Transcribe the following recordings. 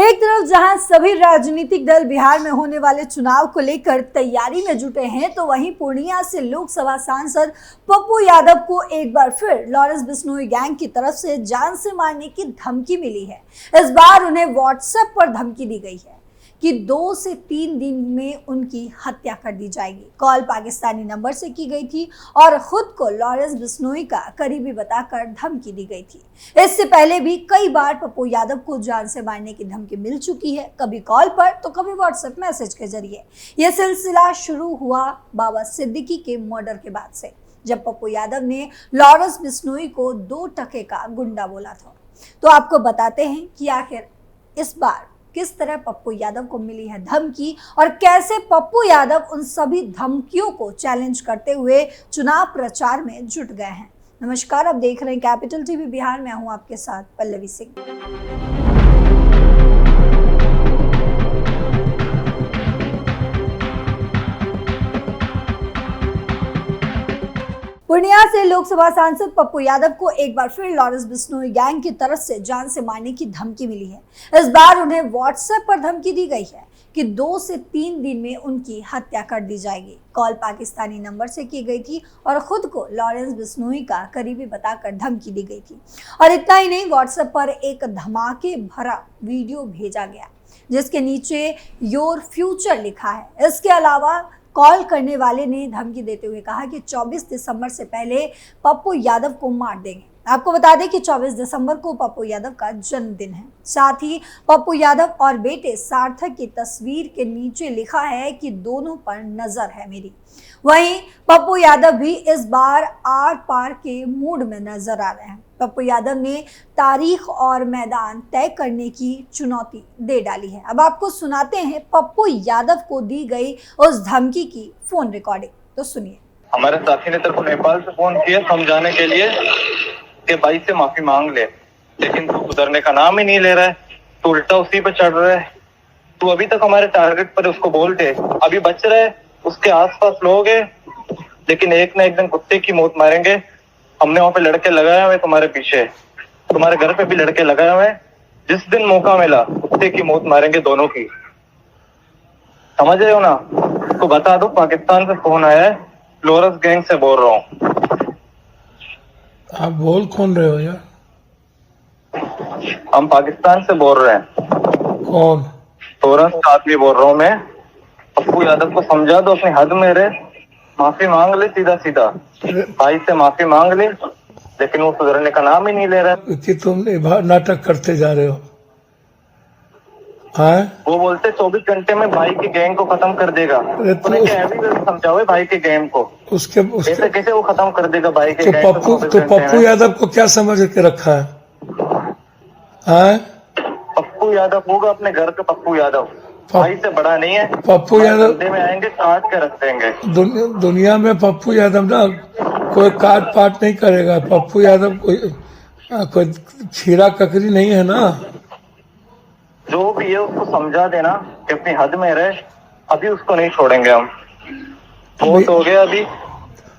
एक तरफ जहां सभी राजनीतिक दल बिहार में होने वाले चुनाव को लेकर तैयारी में जुटे हैं, तो वहीं पूर्णिया से लोकसभा सांसद पप्पू यादव को एक बार फिर लॉरेंस बिश्नोई गैंग की तरफ से जान से मारने की धमकी मिली है। इस बार उन्हें व्हाट्सएप पर धमकी दी गई है कि 2 से 3 दिन में उनकी हत्या कर दी जाएगी। कॉल पाकिस्तानी नंबर से की गई थी और खुद को लॉरेंस बिश्नोई का करीबी बताकर धमकी दी गई थी। इससे पहले भी कई बार पप्पू यादव को जान से मारने की धमकी मिल चुकी है, कभी कॉल पर तो कभी व्हाट्सएप मैसेज के जरिए। यह सिलसिला शुरू हुआ बाबा सिद्दीकी के मर्डर के बाद से, जब पप्पू यादव ने लॉरेंस बिश्नोई को 2 टके का गुंडा बोला था। तो आपको बताते हैं कि आखिर इस बार किस तरह पप्पू यादव को मिली है धमकी और कैसे पप्पू यादव उन सभी धमकियों को चैलेंज करते हुए चुनाव प्रचार में जुट गए हैं। नमस्कार, आप देख रहे हैं कैपिटल टीवी बिहार। मैं हूं आपके साथ पल्लवी सिंह। पूर्णिया से लोकसभा सांसद पप्पू यादव को एक बार फिर लॉरेंस बिश्नोई गैंग की तरफ से जान से मारने की धमकी मिली है। इस बार उन्हें व्हाट्सएप पर धमकी दी गई है कि 2 से 3 दिन में उनकी हत्या कर दी जाएगी। कॉल पाकिस्तानी नंबर से की गई थी और खुद को लॉरेंस बिश्नोई का करीबी बताकर धमकी दी गई थी। और इतना ही नहीं, व्हाट्सएप पर एक धमाके भरा वीडियो भेजा गया जिसके नीचे योर फ्यूचर लिखा है। इसके अलावा कॉल करने वाले ने धमकी देते हुए कहा कि 24 दिसंबर से पहले पप्पू यादव को मार देंगे। आपको बता दें कि 24 दिसंबर को पप्पू यादव का जन्मदिन है। साथ ही पप्पू यादव और बेटे सार्थक की तस्वीर के नीचे लिखा है कि दोनों पर नजर है मेरी। वहीं पप्पू यादव भी इस बार आर पार के मूड में नजर आ रहे हैं। पप्पू यादव ने तारीख और मैदान तय करने की चुनौती दे डाली है। अब आपको सुनाते हैं पप्पू यादव को दी गई उस धमकी की फोन रिकॉर्डिंग, तो सुनिए। हमारे साथी ने तेरे को नेपाल से फोन किया समझाने के लिए कि भाई से माफी मांग ले, लेकिन तू सुधरने का नाम ही नहीं ले रहा है। तू उल्टा उसी पे चढ़ रहा है। तू अभी तक हमारे टारगेट पर उसको बोलते अभी बच रहे, उसके आसपास लोग हैं, लेकिन एक ना एक दिन कुत्ते की मौत मारेंगे। हमने वहां पे लड़के लगाए हुए तुम्हारे पीछे, तुम्हारे घर पे भी लड़के लगाए हुए। जिस दिन मौका मिला कुत्ते की मौत मारेंगे दोनों की, समझ रहे हो ना। तो बता दो, पाकिस्तान से फोन आया है, लॉरेंस गैंग से बोल रहा हूँ। आप बोल कौन रहे हो यार? हम पाकिस्तान से बोल रहे हैं। कौन? लॉरेंस आदमी बोल रहा हूँ मैं। पप्पू यादव को समझा दो, अपनी हद में रहे, माफी मांग ले, सीधा सीधा भाई से माफी मांग ले, लेकिन वो सुधरने का नाम ही नहीं ले रहा। कि तुम नाटक करते जा रहे हो। हाँ? वो बोलते 24 घंटे में भाई के गैंग को खत्म कर देगा। तूने क्या एविडेंस समझाओ भाई के गैंग को? उसके कैसे वो खत्म कर देगा भाई के गैंग को? तो पप्पू यादव को क्या समझ के रखा है? हाँ? पप्पू यादव होगा अपने घर का पप्पू यादव, भाई से बड़ा नहीं है। पप्पू यादव में आएंगे, काट के रख देंगे। दुनिया में पप्पू यादव ना कोई काट पाट नहीं करेगा। पप्पू यादव कोई खीरा ककरी नहीं है ना। जो भी है उसको समझा देना कि अपनी हद में रहे। अभी उसको नहीं छोड़ेंगे हम। बहुत हो गया, अभी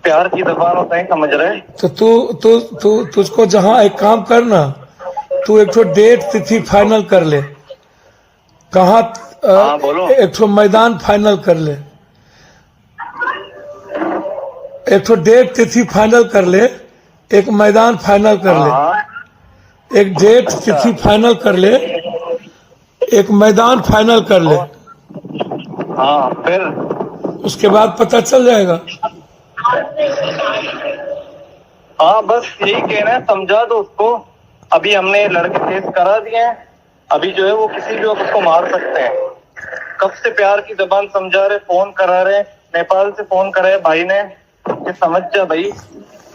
प्यार की जबान होता है, समझ रहे। तो तुझको जहाँ एक काम करना, तू एक तो डेट तिथि फाइनल कर ले। कहाँ? बोलो। एक तो मैदान फाइनल कर ले, एक तो डेट तिथि फाइनल कर ले, एक मैदान फाइनल कर ले। एक डेट तिथि फाइनल कर ले, एक मैदान फाइनल कर ले। हाँ, फिर उसके बाद पता चल जाएगा। हाँ, बस यही कहना है, समझा दो उसको। अभी हमने लड़के केस करा दिए हैं, अभी जो है वो किसी भी वक्त उसको मार सकते हैं। कब से प्यार की जबान समझा रहे, फोन करा रहे, नेपाल से फोन करा है भाई ने, ये समझ जा भाई,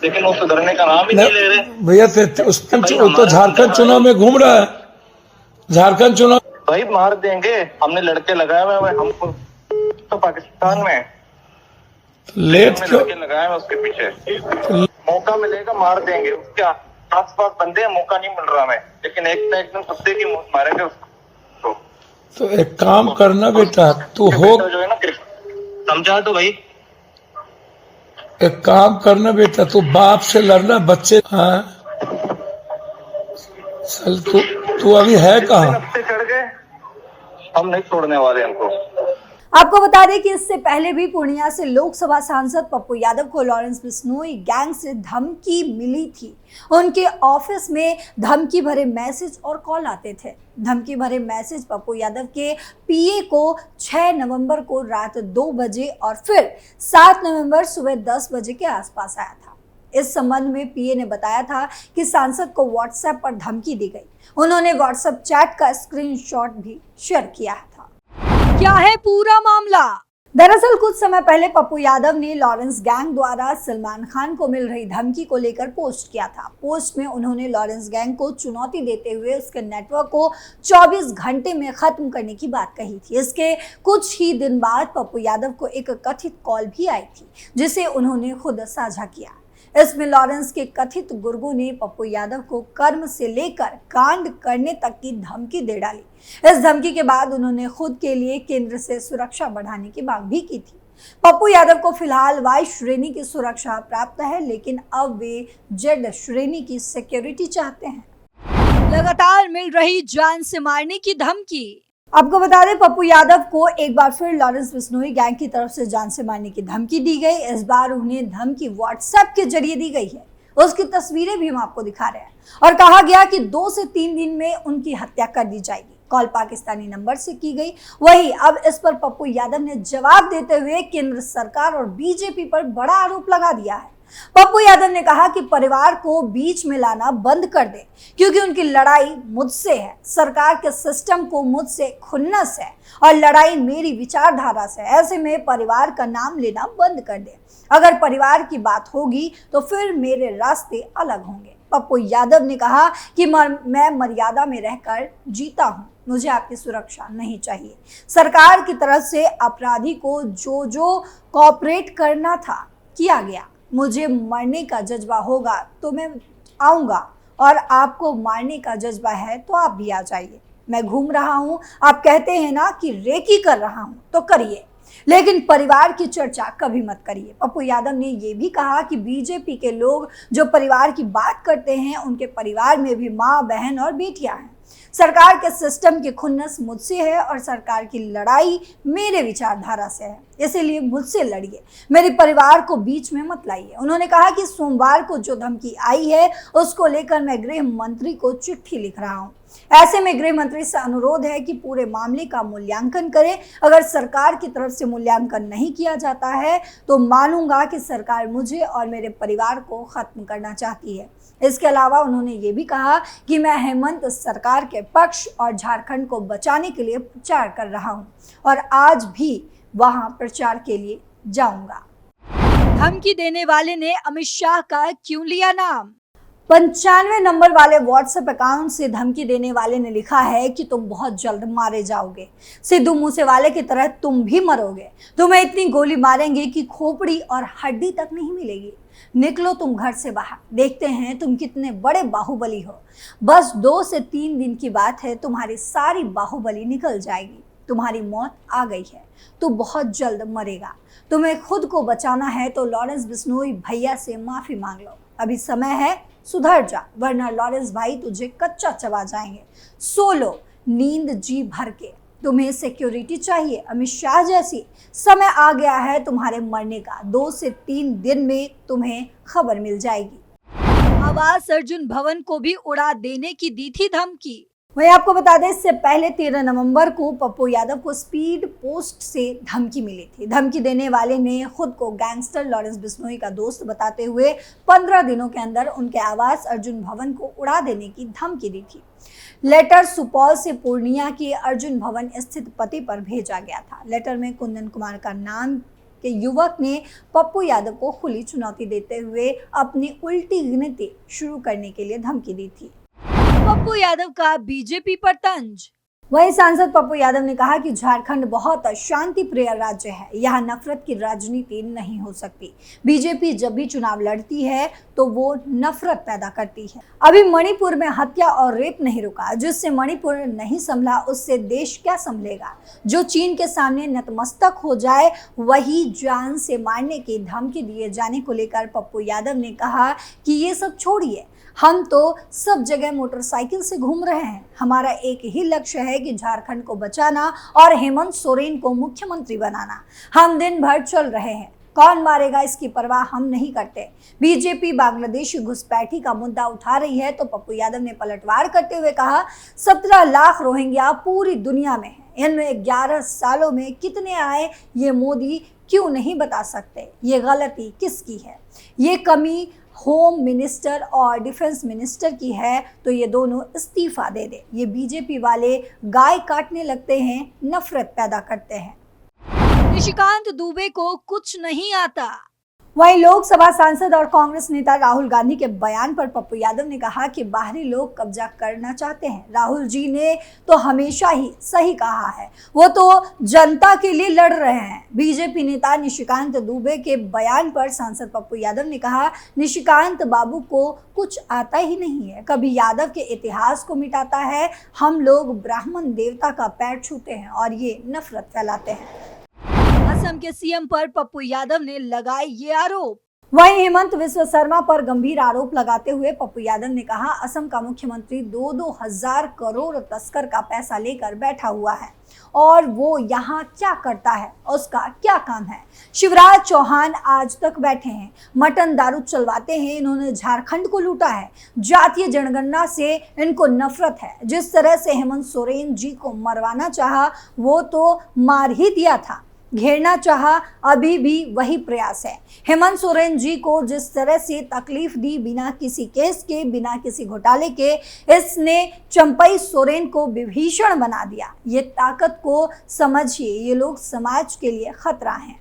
लेकिन वो सुधरने का नाम ही नहीं ले रहे। भैया तो झारखंड चुनाव में घूम रहा है। झारखंड चुनाव भाई मार देंगे, हमने लड़के लगाए हुए हैं। हमको तो पाकिस्तान में लेट लड़के लगाए हुए उसके पीछे। मौका मिलेगा मार देंगे। उसके आसपास बंदे हैं, मौका नहीं मिल रहा हमें, लेकिन एक ना एक दिन कुत्ते की मौत मारेंगे उसको। तो एक काम करना बेटा, तू हो जो है ना, समझा दो भाई। एक काम करना बेटा, तू बाप से लड़ना, बच्चे। हाँ चल, तू अभी है कहाँ? चढ़ गए हम नहीं छोड़ने वाले हमको। आपको बता दें कि इससे पहले भी पूर्णिया से लोकसभा सांसद पप्पू यादव को लॉरेंस बिश्नोई गैंग से धमकी मिली थी। उनके ऑफिस में धमकी भरे मैसेज और कॉल आते थे। धमकी भरे मैसेज पप्पू यादव के पीए को 6 नवंबर को रात 2 बजे और फिर 7 नवंबर सुबह 10 बजे के आसपास आया था। इस संबंध में पीए ने बताया था कि सांसद को व्हाट्सएप पर धमकी दी गई। उन्होंने व्हाट्सएप चैट का स्क्रीनशॉट भी शेयर किया था। क्या है पूरा मामला? दरअसल कुछ समय पहले पप्पू यादव ने लॉरेंस गैंग द्वारा सलमान खान को मिल रही धमकी को लेकर पोस्ट किया था। पोस्ट में उन्होंने लॉरेंस गैंग को चुनौती देते हुए उसके नेटवर्क को 24 घंटे में खत्म करने की बात कही थी। इसके कुछ ही दिन बाद पप्पू यादव को एक कथित कॉल भी आई थी, जिसे उन्होंने खुद साझा किया। इसमें लॉरेंस के कथित गुर्गों ने पप्पू यादव को कर्म से लेकर कांड करने तक की धमकी दे डाली। इस धमकी के बाद उन्होंने खुद के लिए केंद्र से सुरक्षा बढ़ाने की मांग भी की थी। पप्पू यादव को फिलहाल वाई श्रेणी की सुरक्षा प्राप्त है, लेकिन अब वे जेड श्रेणी की सिक्योरिटी चाहते हैं। लगातार मिल रही जान से मारने की धमकी। आपको बता दें, पप्पू यादव को एक बार फिर लॉरेंस बिश्नोई गैंग की तरफ से जान से मारने की धमकी दी गई। इस बार उन्हें धमकी व्हाट्सएप के जरिए दी गई है। उसकी तस्वीरें भी हम आपको दिखा रहे हैं और कहा गया कि 2 से 3 दिन में उनकी हत्या कर दी जाएगी। कॉल पाकिस्तानी नंबर से की गई। वहीं अब इस पर पप्पू यादव ने जवाब देते हुए केंद्र सरकार और बीजेपी पर बड़ा आरोप लगा दिया है। पप्पू यादव ने कहा कि परिवार को बीच में लाना बंद कर दे, क्योंकि उनकी लड़ाई मुझसे है, सरकार के सिस्टम को मुझसे खुन्नस है और लड़ाई मेरी विचारधारा से। ऐसे में परिवार का नाम लेना बंद कर दे। अगर परिवार की बात होगी तो फिर मेरे रास्ते अलग होंगे। पप्पू यादव ने कहा कि मैं मर्यादा में रहकर जीता हूं, मुझे आपकी सुरक्षा नहीं चाहिए। सरकार की तरफ से अपराधी को जो कोऑपरेट करना था किया गया। मुझे मरने का जज्बा होगा तो मैं आऊँगा और आपको मारने का जज्बा है तो आप भी आ जाइए। मैं घूम रहा हूँ, आप कहते हैं ना कि रेकी कर रहा हूँ, तो करिए, लेकिन परिवार की चर्चा कभी मत करिए। पप्पू यादव ने ये भी कहा कि बीजेपी के लोग जो परिवार की बात करते हैं, उनके परिवार में भी माँ, बहन और बेटियां हैं। सरकार के सिस्टम की खुन्नस मुझसे है और सरकार की लड़ाई मेरे विचारधारा से है, इसीलिए मुझसे लड़िए, मेरे परिवार को बीच में मत लाइए। उन्होंने कहा कि सोमवार को जो धमकी आई है उसको लेकर मैं गृह मंत्री को चिट्ठी लिख रहा हूं। ऐसे में गृह मंत्री से अनुरोध है कि पूरे मामले का मूल्यांकन करें। अगर सरकार की तरफ से मूल्यांकन नहीं किया जाता है तो मानूंगा कि सरकार मुझे और मेरे परिवार को खत्म करना चाहती है। इसके अलावा उन्होंने ये भी कहा कि मैं हेमंत सरकार के पक्ष और झारखंड को बचाने के लिए प्रचार कर रहा हूं और आज भी वहां प्रचार के लिए जाऊंगा। धमकी देने वाले ने अमित शाह का क्यों लिया नाम? 95 नंबर वाले व्हाट्सएप अकाउंट से धमकी देने वाले ने लिखा है कि तुम बहुत जल्द मारे जाओगे, सिद्धू मूसेवाले की तरह तुम भी मरोगे, तुम्हें इतनी गोली मारेंगे कि खोपड़ी और हड्डी तक नहीं मिलेगी। निकलो तुम घर से बाहर, देखते हैं तुम कितने बड़े बाहुबली हो। बस 2 से 3 दिन की बात है, तुम्हारी सारी बाहुबली निकल जाएगी। तुम्हारी मौत आ गई है, तू बहुत जल्द मरेगा। तुम्हें खुद को बचाना है तो लॉरेंस बिश्नोई भैया से माफी मांग लो, अभी समय है, सुधर जा, वरना लॉरेंस भाई तुझे कच्चा चबा जाएंगे। सो लो नींद जी भर के, तुम्हें सिक्योरिटी चाहिए अमित शाह जैसी, समय आ गया है तुम्हारे मरने का। 2 से 3 दिन में तुम्हें खबर मिल जाएगी। आवास अर्जुन भवन को भी उड़ा देने की दी थी धमकी। वहीं आपको बता दें, इससे पहले 13 नवंबर को पप्पू यादव को स्पीड पोस्ट से धमकी मिली थी। धमकी देने वाले ने खुद को गैंगस्टर लॉरेंस बिश्नोई का दोस्त बताते हुए 15 दिनों के अंदर उनके आवास अर्जुन भवन को उड़ा देने की धमकी दी थी। लेटर सुपौल से पूर्णिया के अर्जुन भवन स्थित पते पर भेजा गया था। लेटर में कुंदन कुमार का नाम के युवक ने पप्पू यादव को खुली चुनौती देते हुए अपनी उल्टी गिनती शुरू करने के लिए धमकी दी थी। पप्पू यादव का बीजेपी पर तंज। वहीं सांसद पप्पू यादव ने कहा कि झारखंड बहुत शांति प्रिय राज्य है, यहाँ नफरत की राजनीति नहीं हो सकती। बीजेपी जब भी चुनाव लड़ती है तो वो नफरत पैदा करती है। अभी मणिपुर में हत्या और रेप नहीं रुका, जिससे मणिपुर नहीं संभला उससे देश क्या संभलेगा। जो चीन के सामने नतमस्तक हो जाए वही जान से मारने की धमकी दिए जाने को लेकर पप्पू यादव ने कहा कि ये सब छोड़िए, हम तो सब जगह मोटरसाइकिल से घूम रहे हैं। हमारा एक ही लक्ष्य है है कि झारखंड को बचाना और हेमंत सोरेन को मुख्यमंत्री बनाना। हम दिन भर चल रहे हैं, कौन मारेगा इसकी परवाह हम नहीं करते। बीजेपी बांग्लादेशी घुसपैठी का मुद्दा उठा रही है तो पप्पू यादव ने पलटवार करते हुए कहा 17 लाख रोहिंग्या पूरी दुनिया में है, इनमें 11 सालों में कितने आए ये मोदी क्यों नहीं बता सकते। ये गलती किसकी है? ये कमी होम मिनिस्टर और डिफेंस मिनिस्टर की है तो ये दोनों इस्तीफा दे दे। ये बीजेपी वाले गाय काटने लगते हैं, नफरत पैदा करते हैं। निशिकांत दुबे को कुछ नहीं आता। वहीं लोकसभा सांसद और कांग्रेस नेता राहुल गांधी के बयान पर पप्पू यादव ने कहा कि बाहरी लोग कब्जा करना चाहते हैं। राहुल जी ने तो हमेशा ही सही कहा है, वो तो जनता के लिए लड़ रहे हैं। बीजेपी नेता निशिकांत दुबे के बयान पर सांसद पप्पू यादव ने कहा निशिकांत बाबू को कुछ आता ही नहीं है, कभी यादव के इतिहास को मिटाता है। हम लोग ब्राह्मण देवता का पैर छूते हैं और ये नफरत फैलाते हैं। असम के सीएम पर पप्पू यादव ने लगाए ये आरोप। वहीं हेमंत विश्व शर्मा पर गंभीर आरोप लगाते हुए पप्पू यादव ने कहा असम का मुख्यमंत्री 2-2 हजार करोड़ तस्कर का पैसा लेकर बैठा हुआ है और वो यहाँ क्या करता है, उसका क्या काम है। शिवराज चौहान आज तक बैठे हैं, मटन दारू चलवाते हैं, इन्होंने झारखंड को लूटा है। जातीय जनगणना से इनको नफरत है। जिस तरह से हेमंत सोरेन जी को मरवाना चाहा वो तो मार ही दिया था, घेरना चाहा अभी भी वही प्रयास है। हेमंत सोरेन जी को जिस तरह से तकलीफ दी बिना किसी केस के, बिना किसी घोटाले के, इसने चंपई सोरेन को विभीषण बना दिया। ये ताकत को समझिए, ये लोग समाज के लिए खतरा हैं।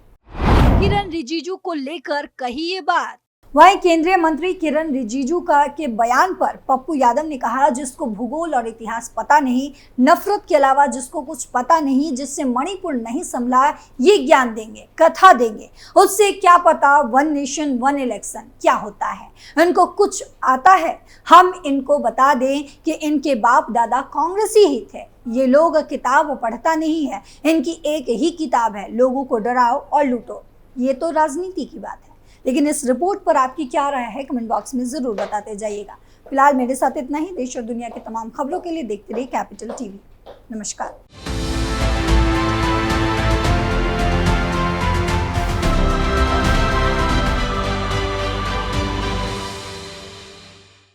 किरण रिजिजू को लेकर कही ये बात। वहीं केंद्रीय मंत्री किरण रिजिजू के बयान पर पप्पू यादव ने कहा जिसको भूगोल और इतिहास पता नहीं, नफरत के अलावा जिसको कुछ पता नहीं, जिससे मणिपुर नहीं संभला, ये ज्ञान देंगे, कथा देंगे, उससे क्या पता 1 नेशन 1 इलेक्शन क्या होता है। इनको कुछ आता है। हम इनको बता दें कि इनके बाप दादा कांग्रेसी ही थे। ये लोग किताब पढ़ता नहीं है, इनकी एक ही किताब है, लोगों को डराओ और लूटो। ये तो राजनीति की बात है, लेकिन इस रिपोर्ट पर आपकी क्या राय है कमेंट बॉक्स में जरूर बताते जाइएगा। फिलहाल मेरे साथ इतना ही। देश और दुनिया के तमाम खबरों के लिए देखते रहिए कैपिटल टीवी। नमस्कार।